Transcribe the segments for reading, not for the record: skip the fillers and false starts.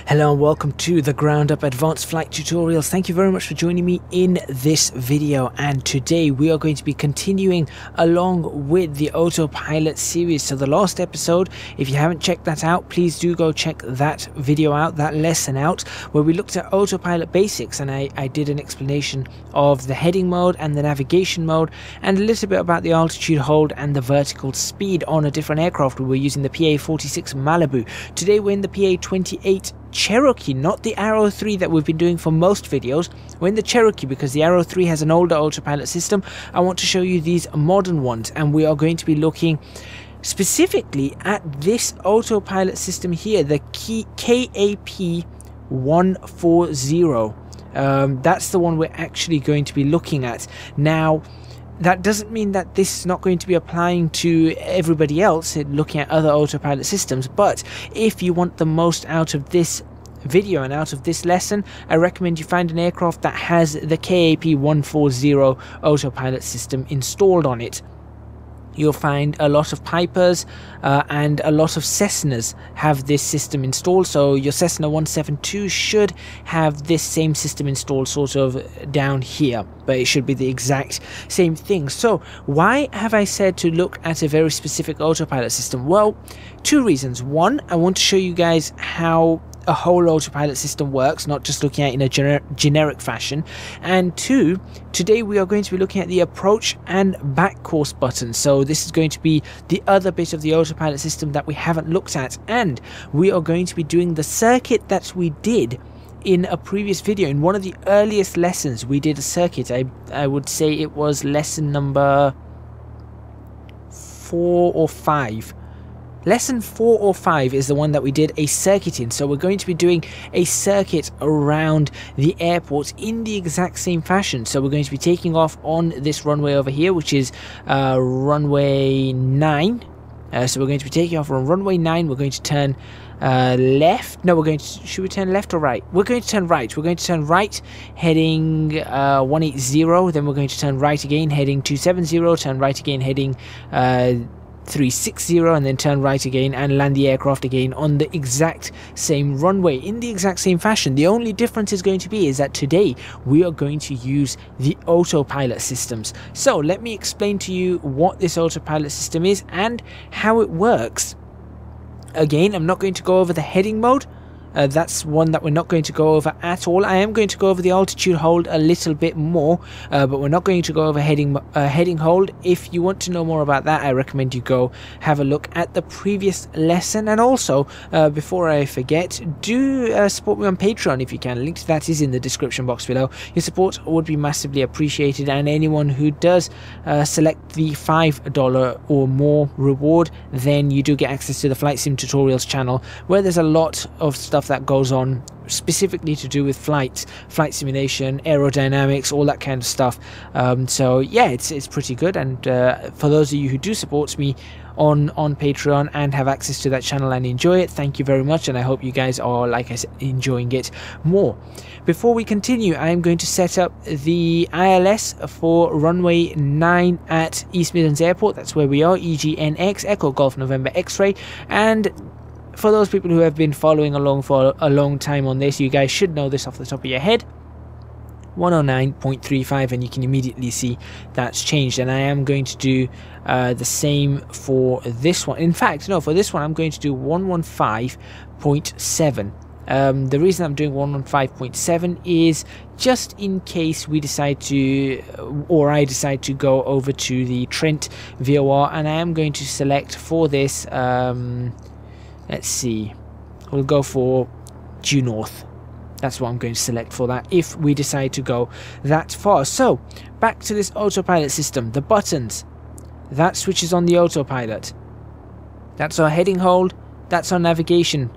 Hello and welcome to the Ground Up Advanced Flight Tutorials. Thank you very much for joining me in this video, and today we are going to be continuing along with the Autopilot series. So the last episode, if you haven't checked that out, please do go check that video out, that lesson out, where we looked at Autopilot basics, and I did an explanation of the heading mode and the navigation mode, and a little bit about the altitude hold and the vertical speed on a different aircraft. We were using the PA-46 Malibu. Today we're in the PA-28 Cherokee, not the Arrow 3 that we've been doing for most videos. We're in the Cherokee because the Arrow 3 has an older autopilot system. I want to show you these modern ones, and we are going to be looking specifically at this autopilot system here, the KAP 140. That's the one we're actually going to be looking at. Now, that doesn't mean that this is not going to be applying to everybody else looking at other autopilot systems, but if you want the most out of this video and out of this lesson, I recommend you find an aircraft that has the KAP 140 autopilot system installed on it. You'll find a lot of Pipers and a lot of Cessnas have this system installed, so your Cessna 172 should have this same system installed sort of down here, but it should be the exact same thing. So why have I said to look at a very specific autopilot system? Well, two reasons. One, I want to show you guys how a whole autopilot system works, not just looking at it in a generic fashion. And two, today we are going to be looking at the approach and back course buttons. So this is going to be the other bit of the autopilot system that we haven't looked at, and we are going to be doing the circuit that we did in a previous video. In one of the earliest lessons we did a circuit. I would say it was lesson number 4 or 5. Lesson 4 or 5 is the one that we did a circuit in. So we're going to be doing a circuit around the airport in the exact same fashion. So we're going to be taking off on this runway over here, which is runway 9. So we're going to be taking off on runway 9. We're going to turn left. No, we're going to, should we turn left or right? We're going to turn right. We're going to turn right heading 180. Then we're going to turn right again heading 270. Turn right again heading 360, and then turn right again and land the aircraft again on the exact same runway in the exact same fashion. The only difference is going to be is that today we are going to use the autopilot systems. So let me explain to you what this autopilot system is and how it works. Again, I'm not going to go over the heading mode. That's one that we're not going to go over at all. I am going to go over the altitude hold a little bit more, but we're not going to go over heading hold. If you want to know more about that, I recommend you go have a look at the previous lesson. And also, before I forget, do support me on Patreon if you can. A link to that is in the description box below. Your support would be massively appreciated, and anyone who does select the $5 or more reward, then you do get access to the Flight Sim Tutorials channel, where there's a lot of stuff that goes on specifically to do with flight simulation, aerodynamics, all that kind of stuff. So yeah, it's pretty good. And for those of you who do support me on Patreon and have access to that channel and enjoy it, thank you very much, and I hope you guys are, like I said, enjoying it more. Before we continue, I am going to set up the ILS for runway 9 at East Midlands Airport. That's where we are, EGNX, Echo Golf November X-Ray. And for those people who have been following along for a long time on this, you guys should know this off the top of your head. 109.35, and you can immediately see that's changed. And I am going to do the same for this one. In fact, no, for this one I'm going to do 115.7. The reason I'm doing 115.7 is just in case we decide to, or I decide to go over to the Trent VOR, and I am going to select for this, let's see, we'll go for due north. That's what I'm going to select for that if we decide to go that far. So back to this autopilot system, the buttons, that switches on the autopilot. That's our heading hold, that's our navigation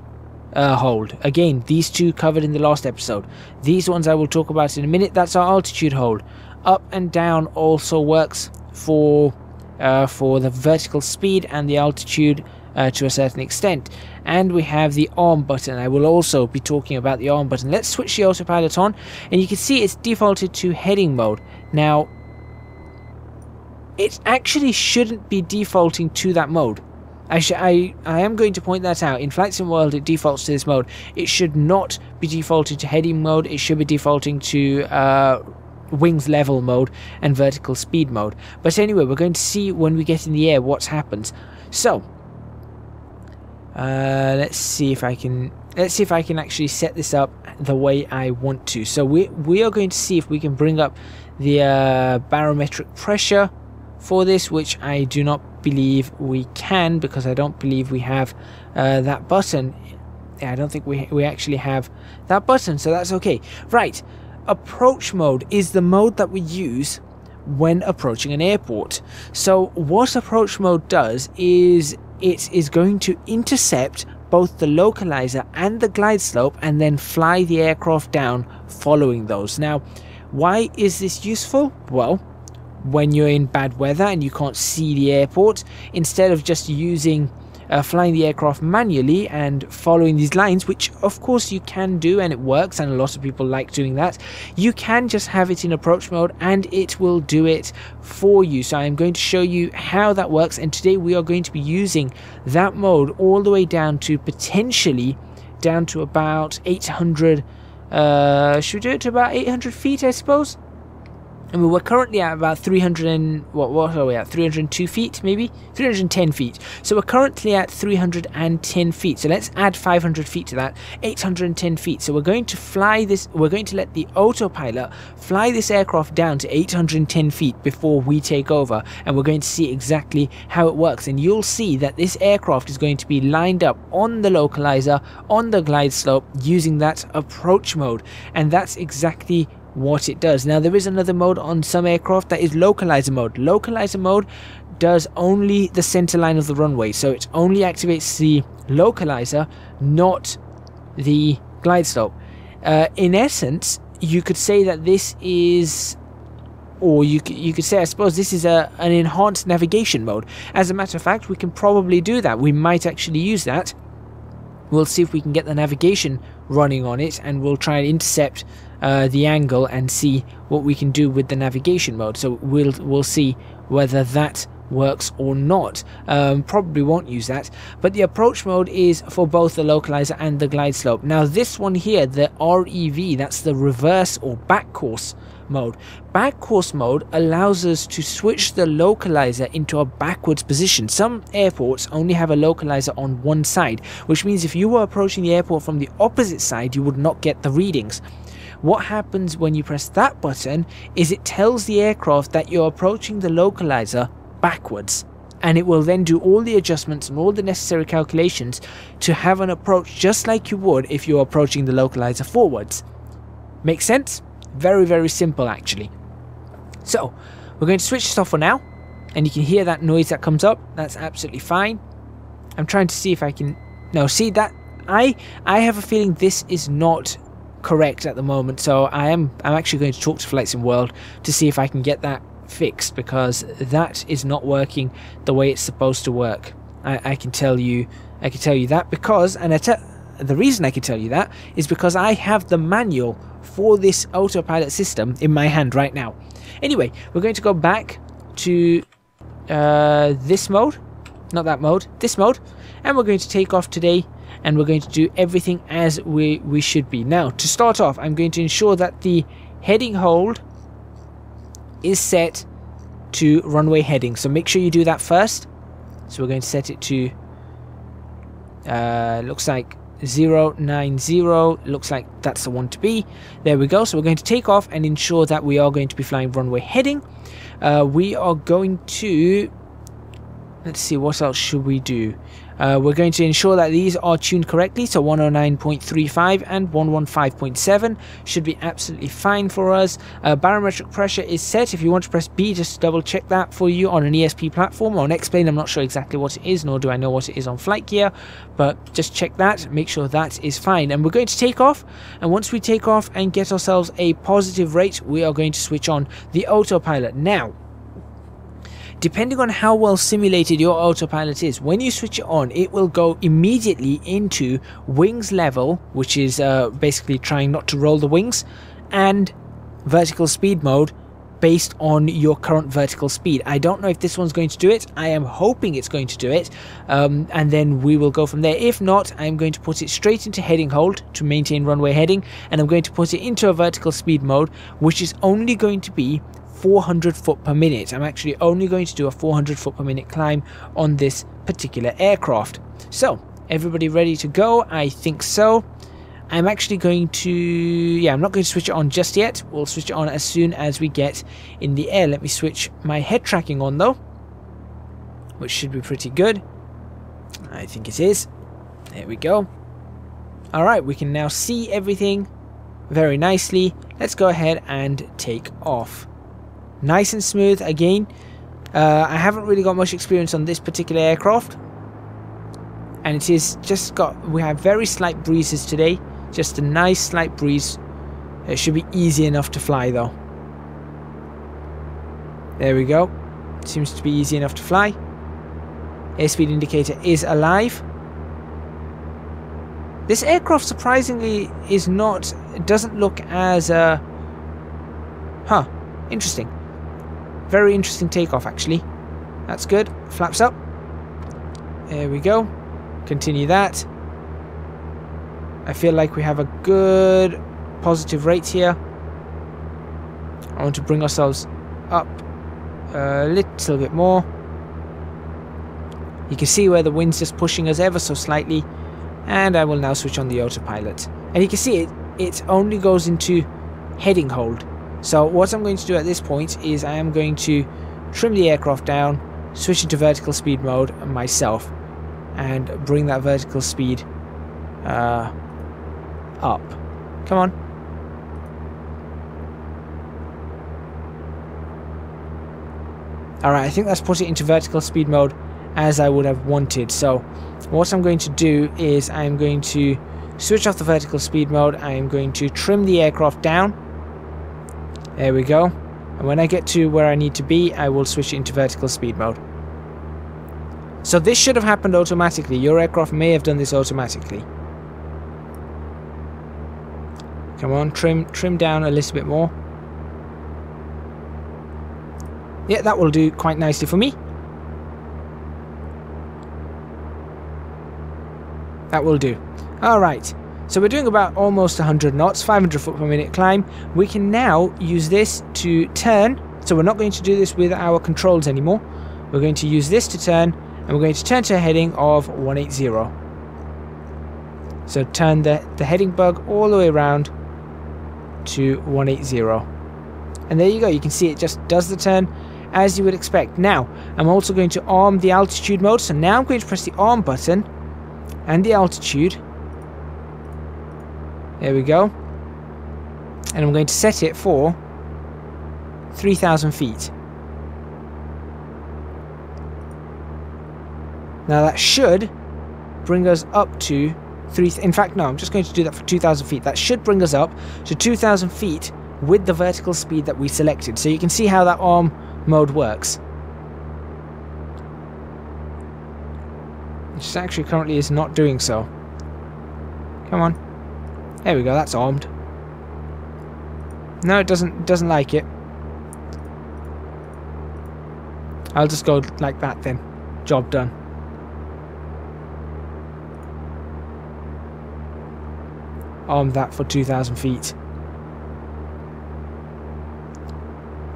hold. Again, these two covered in the last episode. These ones I will talk about in a minute. That's our altitude hold. Up and down also works for the vertical speed and the altitude to a certain extent. And we have the arm button. I will also be talking about the arm button. Let's switch the autopilot on, and you can see it's defaulted to heading mode. Now, it actually shouldn't be defaulting to that mode. I am going to point that out. In Flight Sim World, it defaults to this mode. It should not be defaulting to heading mode. It should be defaulting to wings level mode and vertical speed mode. But anyway, we're going to see when we get in the air what happens. So let's see if I can actually set this up the way I want to. So we are going to see if we can bring up the barometric pressure for this, which I do not believe we can, because I don't believe we have that button. Yeah, I don't think we actually have that button, so that's okay. Right, approach mode is the mode that we use when approaching an airport. So what approach mode does is it is going to intercept both the localizer and the glide slope and then fly the aircraft down following those. Now, why is this useful? Well, when you're in bad weather and you can't see the airport, instead of just using flying the aircraft manually and following these lines, which of course you can do and it works and a lot of people like doing that, you can just have it in approach mode and it will do it for you. So I'm going to show you how that works, and today we are going to be using that mode all the way down to potentially down to about 800. Should we do it to about 800 feet, I suppose? I mean, we're currently at about 300 and what are we at? 302 feet, maybe 310 feet. So we're currently at 310 feet. So let's add 500 feet to that, 810 feet. So we're going to fly this. We're going to let the autopilot fly this aircraft down to 810 feet before we take over, and we're going to see exactly how it works. And you'll see that this aircraft is going to be lined up on the localizer, on the glide slope, using that approach mode, and that's exactly what it does. Now, there is another mode on some aircraft that is localizer mode. Localizer mode does only the center line of the runway, so it only activates the localizer, not the glide slope. In essence, you could say that this is, or you could say, I suppose, this is an enhanced navigation mode. As a matter of fact, we can probably do that. We might actually use that. We'll see if we can get the navigation running on it, and we'll try and intercept the angle and see what we can do with the navigation mode. So we'll see whether that works or not. Probably won't use that, but the approach mode is for both the localizer and the glide slope. Now this one here, the REV, that's the reverse or backcourse mode. Backcourse mode allows us to switch the localizer into a backwards position. Some airports only have a localizer on one side, which means if you were approaching the airport from the opposite side, you would not get the readings. What happens when you press that button is it tells the aircraft that you're approaching the localizer backwards, and it will then do all the adjustments and all the necessary calculations to have an approach just like you would if you're approaching the localizer forwards. Make sense? Very, very simple actually. So we're going to switch this off for now, and you can hear that noise that comes up. That's absolutely fine. I'm trying to see if I can... No, see that I have a feeling this is not correct at the moment, so I'm actually going to talk to Flight Sim World to see if I can get that fixed, because that is not working the way it's supposed to work. I can tell you that, because, and the reason I can tell you that is because I have the manual for this autopilot system in my hand right now. Anyway, we're going to go back to this mode, not that mode, this mode, and we're going to take off today, and we're going to do everything as we should be. Now, to start off, I'm going to ensure that the heading hold is set to runway heading. So make sure you do that first. So we're going to set it to, looks like 090. Looks like that's the one to be. There we go. So we're going to take off and ensure that we are going to be flying runway heading. We are going to, let's see, what else should we do? We're going to ensure that these are tuned correctly, so 109.35 and 115.7 should be absolutely fine for us. Barometric pressure is set. If you want to press B, just double check that for you on an ESP platform. On X-Plane, I'm not sure exactly what it is, nor do I know what it is on Flight Gear, but just check that, make sure that is fine. And we're going to take off, and once we take off and get ourselves a positive rate, we are going to switch on the autopilot. Now, depending on how well simulated your autopilot is, when you switch it on, it will go immediately into wings level, which is basically trying not to roll the wings, and vertical speed mode, based on your current vertical speed. I don't know if this one's going to do it. I am hoping it's going to do it, and then we will go from there. If not, I'm going to put it straight into heading hold to maintain runway heading, and I'm going to put it into a vertical speed mode, which is only going to be 400 foot per minute. I'm actually only going to do a 400 foot per minute climb on this particular aircraft. So everybody ready to go? I think so. I'm actually going to, I'm not going to switch it on just yet. We'll switch it on as soon as we get in the air. Let me switch my head tracking on though, which should be pretty good. I think it is. There we go. Alright, we can now see everything very nicely. Let's go ahead and take off. Nice and smooth again. I haven't really got much experience on this particular aircraft, and it is just we have very slight breezes today. Just a nice slight breeze. It should be easy enough to fly though. There we go. Seems to be easy enough to fly. Airspeed indicator is alive. This aircraft surprisingly is not, it doesn't look as interesting. Very interesting takeoff actually. That's good. Flaps up. There we go. Continue that. I feel like we have a good positive rate here. I want to bring ourselves up a little bit more. You can see where the wind's just pushing us ever so slightly, and I will now switch on the autopilot. And you can see it only goes into heading hold. So what I'm going to do at this point is I am going to trim the aircraft down, switch into vertical speed mode myself, and bring that vertical speed up. Come on. Alright, I think that's put it into vertical speed mode as I would have wanted. So what I'm going to do is I'm going to switch off the vertical speed mode. I am going to trim the aircraft down. There we go. And when I get to where I need to be, I will switch it into vertical speed mode. So this should have happened automatically. Your aircraft may have done this automatically. Come on, trim down a little bit more. Yeah, that will do quite nicely for me. That will do. Alright, so we're doing about almost 100 knots, 500 foot per minute climb. We can now use this to turn. So we're not going to do this with our controls anymore. We're going to use this to turn, and we're going to turn to a heading of 180. So turn the heading bug all the way around to 180. And there you go, you can see it just does the turn as you would expect. Now, I'm also going to arm the altitude mode. So now I'm going to press the arm button and the altitude. There we go. And I'm going to set it for 3,000 feet. Now that should bring us up to in fact, no, I'm just going to do that for 2,000 feet. That should bring us up to 2,000 feet with the vertical speed that we selected. So you can see how that arm mode works. Which actually currently is not doing so. Come on. There we go, that's armed. No, it doesn't like it. I'll just go like that then. Job done. Arm that for 2,000 feet.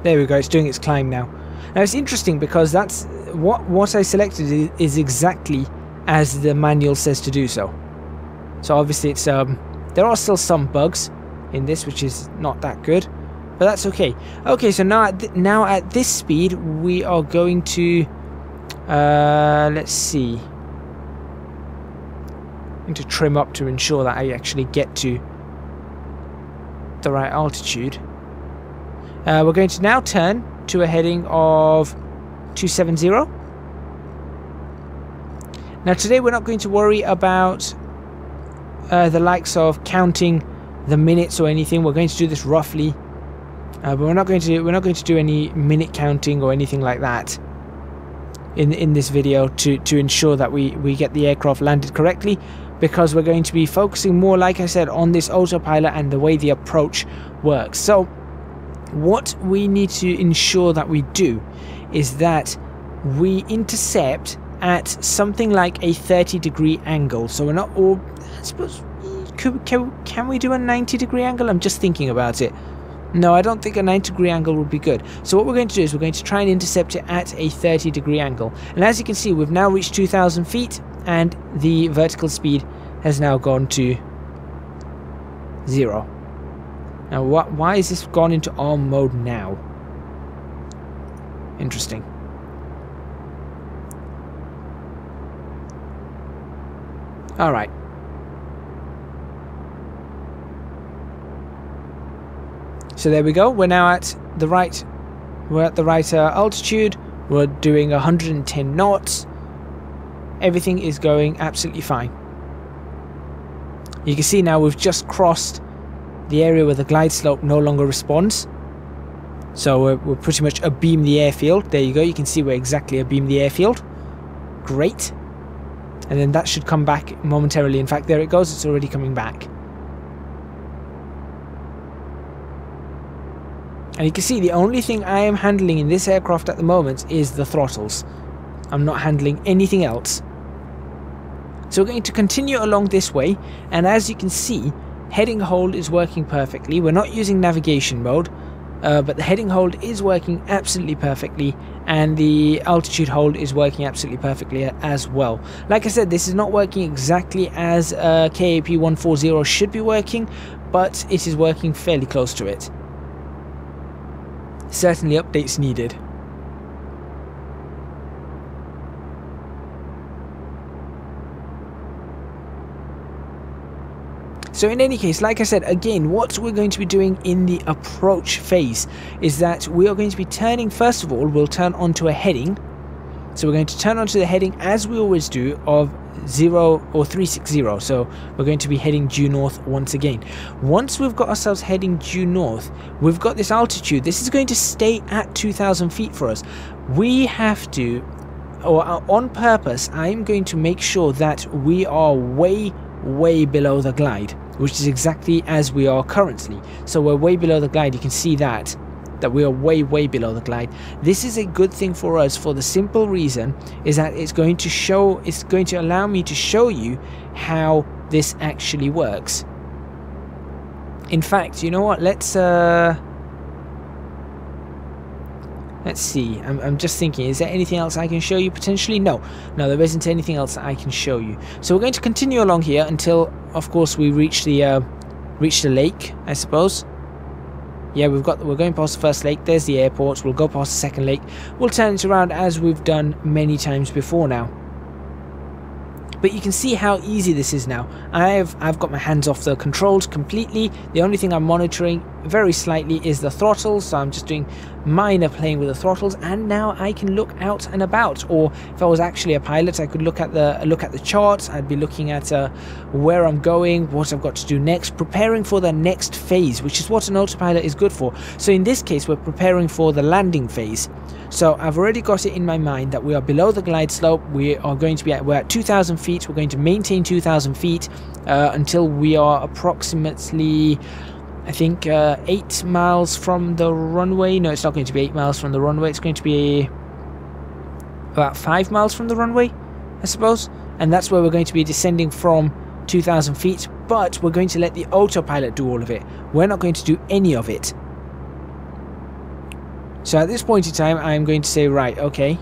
There we go, it's doing its climb now. Now it's interesting because that's what I selected is exactly as the manual says to do so. So obviously it's there are still some bugs in this, which is not that good, but that's okay. Okay, so now at this speed we are going to let's see. To trim up to ensure that I actually get to the right altitude. We're going to now turn to a heading of 270. Now today we're not going to worry about the likes of counting the minutes or anything. We're going to do this roughly, but we're not going to do any minute counting or anything like that in this video to ensure that we get the aircraft landed correctly, because we're going to be focusing more, like I said, on this autopilot and the way the approach works. So what we need to ensure that we do is that we intercept at something like a 30-degree angle. So we're not all, I suppose, can we do a 90-degree angle? I'm just thinking about it. No, I don't think a 90-degree angle would be good. So what we're going to do is we're going to try and intercept it at a 30-degree angle. And as you can see, we've now reached 2,000 feet and the vertical speed has now gone to 0. Now, why is this gone into arm mode now? Interesting. All right. So there we go. We're now at the right. We're at the right altitude. We're doing 110 knots. Everything is going absolutely fine. You can see now we've just crossed the area where the glide slope no longer responds. So we're pretty much abeam the airfield. There you go. You can see we're exactly abeam the airfield. Great. And then that should come back momentarily. In fact, there it goes. It's already coming back. And you can see the only thing I am handling in this aircraft at the moment is the throttles. I'm not handling anything else. So we're going to continue along this way, and as you can see, heading hold is working perfectly. We're not using navigation mode, but the heading hold is working absolutely perfectly, and the altitude hold is working absolutely perfectly as well. Like I said, this is not working exactly as KAP 140 should be working, but it is working fairly close to it. Certainly updates needed. So in any case, like I said, again, what we're going to be doing in the approach phase is that we are going to be turning, first of all, we'll turn onto a heading. So we're going to turn onto the heading, as we always do, of 0 or 360. So we're going to be heading due north once again. Once we've got ourselves heading due north, we've got this altitude. This is going to stay at 2,000 feet for us. We have to, or on purpose, I'm going to make sure that we are way below the glide, which is exactly as we are currently. So we're way below the glide. You can see that we are way below the glide. This is a good thing for us for the simple reason is that it's going to allow me to show you how this actually works. In fact, you know what, let's see. I'm just thinking, is there anything else I can show you potentially? No, there isn't anything else that I can show you. So we're going to continue along here until, of course, we reach the lake, I suppose. Yeah, we're going past the first lake. There's the airport. We'll go past the second lake. We'll turn it around as we've done many times before now. But you can see how easy this is now. I've got my hands off the controls completely. The only thing I'm monitoring very slightly is the throttles, so I'm just doing minor playing with the throttles, and now I can look out and about. Or if I was actually a pilot, I could look at the charts. I'd be looking at where I'm going, what I've got to do next, preparing for the next phase, which is what an autopilot is good for. So in this case, we're preparing for the landing phase. So I've already got it in my mind that we are below the glide slope. We're at 2,000 feet. We're going to maintain 2,000 feet until we are approximately, I think, 8 miles from the runway. No, it's not going to be 8 miles from the runway. It's going to be about 5 miles from the runway, I suppose. And that's where we're going to be descending from 2,000 feet. But we're going to let the autopilot do all of it. We're not going to do any of it. So at this point in time, I'm going to say, right, okay,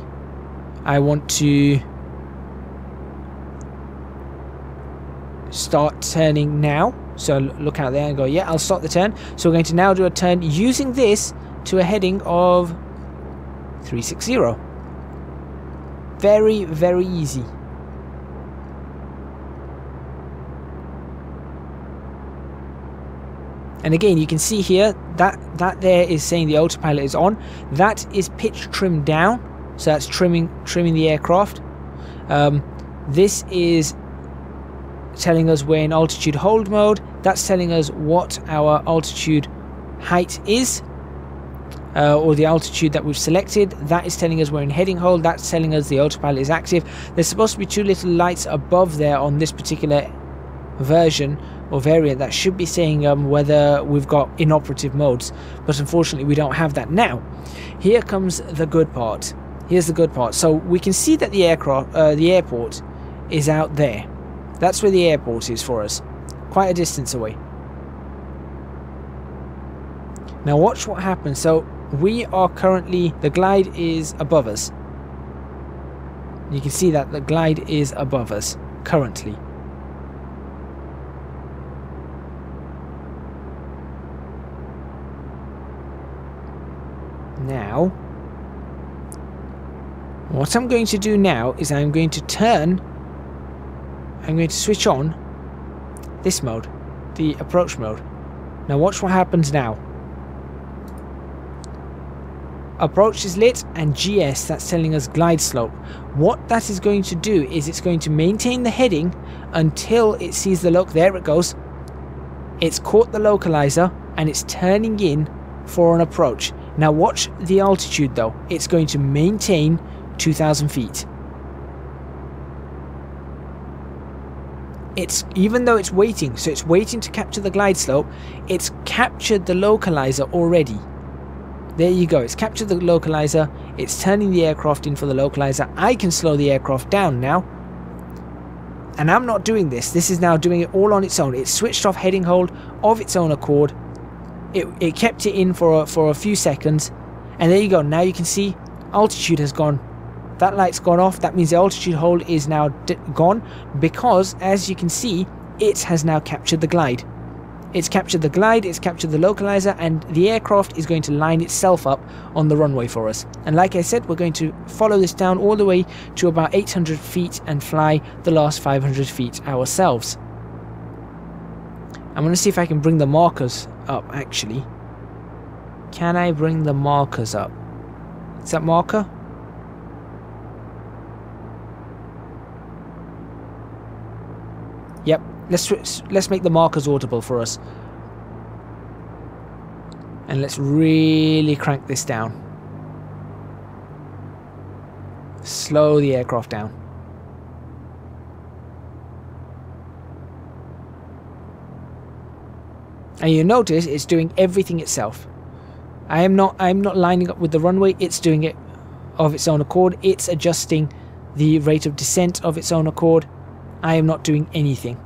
I want to start turning now. So look out there and go, yeah, I'll start the turn. So we're going to now do a turn using this to a heading of 360. Very easy. And again, you can see here that there is saying the autopilot is on. That is pitch trimmed down, so that's trimming the aircraft. This is telling us we're in altitude hold mode. That's telling us what our altitude height is, or the altitude that we've selected. That is telling us we're in heading hold. That's telling us the autopilot is active. There's supposed to be two little lights above there on this particular version or variant that should be saying whether we've got inoperative modes, but unfortunately we don't have that. Now, here comes the good part. Here's the good part. So we can see that the airport is out there. That's where the airport is for us, quite a distance away. Now watch what happens. So we are currently, the glide is above us. You can see that the glide is above us currently. Now, what I'm going to do now is I'm going to switch on this mode, the approach mode. Now watch what happens now. Approach is lit and GS, that's telling us glide slope. What that is going to do is it's going to maintain the heading until it sees the there it goes. It's caught the localizer and it's turning in for an approach. Now watch the altitude though. It's going to maintain 2,000 feet. It's, even though it's waiting, so it's waiting to capture the glide slope, it's captured the localizer already. There you go, it's captured the localizer, it's turning the aircraft in for the localizer. I can slow the aircraft down now. And I'm not doing this, this is now doing it all on its own. It's switched off heading hold of its own accord. It kept it in for a few seconds. And there you go, now you can see altitude has gone. That light's gone off, that means the altitude hold is now gone. Because, as you can see, it has now captured the glide. It's captured the glide, it's captured the localizer, and the aircraft is going to line itself up on the runway for us. And like I said, we're going to follow this down all the way to about 800 feet and fly the last 500 feet ourselves. I'm going to see if I can bring the markers up, actually. Can I bring the markers up? Is that marker? Yep. Let's make the markers audible for us. And let's really crank this down. Slow the aircraft down. And you notice it's doing everything itself. I'm not lining up with the runway, it's doing it of its own accord. It's adjusting the rate of descent of its own accord. I am not doing anything.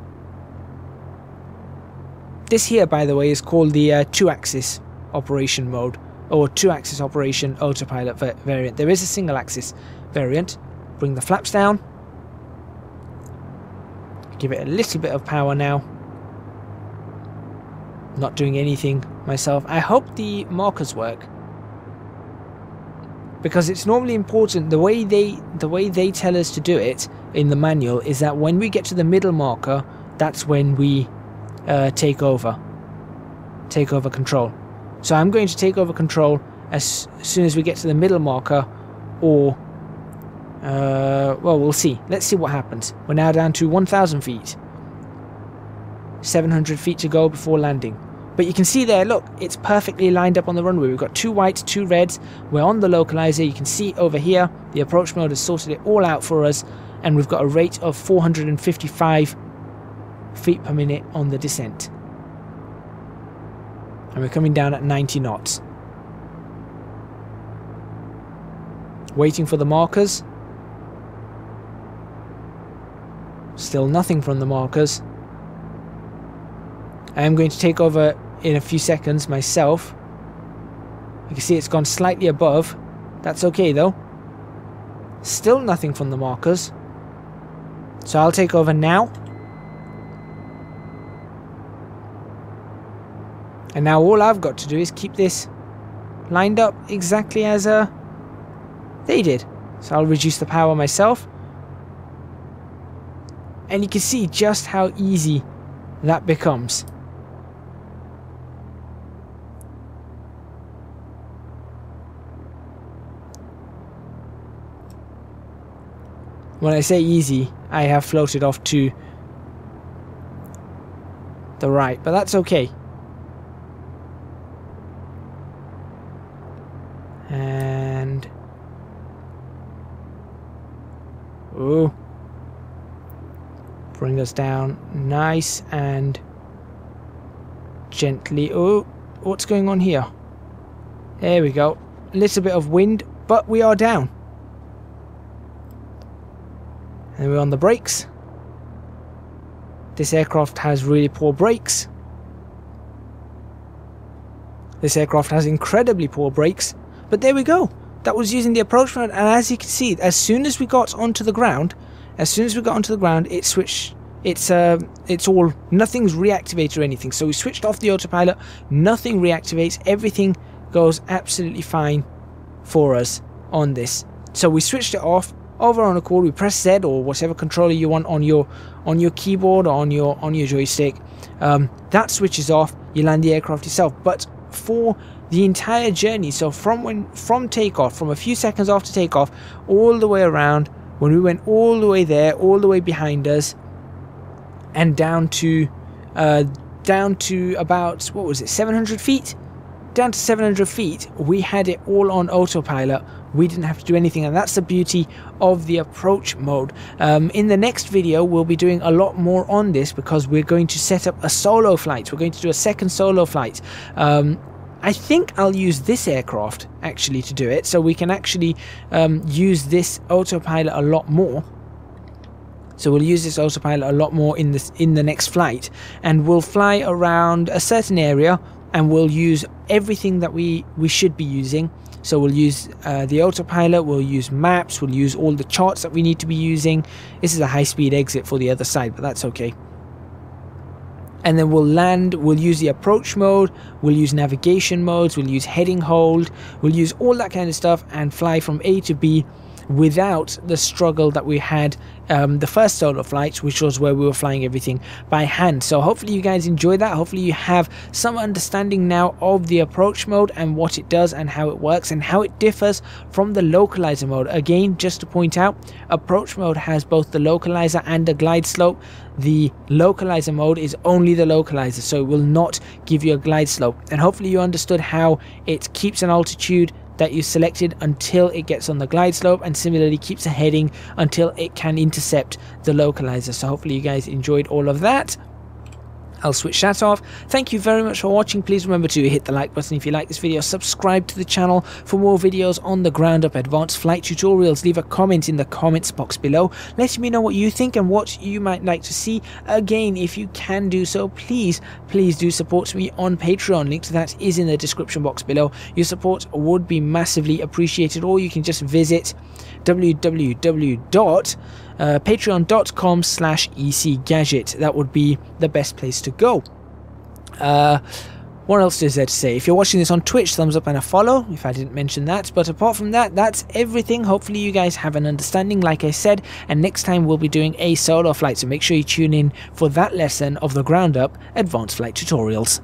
This here, by the way, is called the 2-axis operation mode, or 2-axis operation autopilot variant. There is a single-axis variant. Bring the flaps down. Give it a little bit of power now. Not doing anything myself. I hope the markers work, because it's normally important. The way they tell us to do it in the manual is that when we get to the middle marker, that's when we take over control. So I'm going to take over control as soon as we get to the middle marker, or well, we'll see. Let's see what happens. We're now down to 1,000 feet. 700 feet to go before landing. But you can see there, look, it's perfectly lined up on the runway. We've got 2 whites, 2 reds. We're on the localizer. You can see over here, the approach mode has sorted it all out for us. And we've got a rate of 455 feet per minute on the descent. And we're coming down at 90 knots. Waiting for the markers. Still nothing from the markers. I am going to take over in a few seconds myself. You can see it's gone slightly above. That's okay though. Still nothing from the markers. So I'll take over now. And now all I've got to do is keep this lined up exactly as they did. So I'll reduce the power myself. And you can see just how easy that becomes. When I say easy, I have floated off to the right, but that's okay. And ooh, bring us down nice and gently. Oh, what's going on here? There we go. A little bit of wind, but we are down. And we're on the brakes. This aircraft has really poor brakes. This aircraft has incredibly poor brakes. But there we go. That was using the approach mode, and as you can see, as soon as we got onto the ground, it switched. It's all, nothing's reactivated or anything. So we switched off the autopilot. Nothing reactivates. Everything goes absolutely fine for us on this. So we switched it off. Over on a call, we press Z or whatever controller you want on your keyboard or on your joystick. That switches off. You land the aircraft yourself. But for the entire journey, so from takeoff, from a few seconds after takeoff, all the way around, when we went all the way there, all the way behind us, and down to about, what was it, 700 feet? Down to 700 feet, we had it all on autopilot. We didn't have to do anything, and that's the beauty of the approach mode. In the next video, we'll be doing a lot more on this because we're going to set up a solo flight. We're going to do a second solo flight. I think I'll use this aircraft actually to do it, so we can actually use this autopilot a lot more. So we'll use this autopilot a lot more in the next flight, and we'll fly around a certain area, and we'll use everything that we should be using. So we'll use the autopilot, we'll use maps, we'll use all the charts that we need to be using. This is a high-speed exit for the other side, but that's okay. And then we'll land, we'll use the approach mode, we'll use navigation modes, we'll use heading hold, we'll use all that kind of stuff and fly from A to B without the struggle that we had the first solo flight, which was where we were flying everything by hand. So hopefully you guys enjoyed that. Hopefully you have some understanding now of the approach mode and what it does and how it works and how it differs from the localizer mode. Again, just to point out, approach mode has both the localizer and the glide slope. The localizer mode is only the localizer, so it will not give you a glide slope. And hopefully you understood how it keeps an altitude that you selected until it gets on the glide slope, and similarly keeps a heading until it can intercept the localizer. So hopefully you guys enjoyed all of that. I'll switch that off. Thank you very much for watching. Please remember to hit the like button if you like this video. Subscribe to the channel for more videos on the ground up advanced flight tutorials. Leave a comment in the comments box below, letting me know what you think and what you might like to see. Again, if you can do so, please do support me on Patreon. Link to that is in the description box below. Your support would be massively appreciated, or you can just visit www.patreon.com/ecgadget. That would be the best place to go. What else is there to say? If you're watching this on Twitch, thumbs up and a follow if I didn't mention that. But apart from that, that's everything. Hopefully you guys have an understanding, like I said, and next time we'll be doing a solo flight, so make sure you tune in for that lesson of the ground up advanced flight tutorials.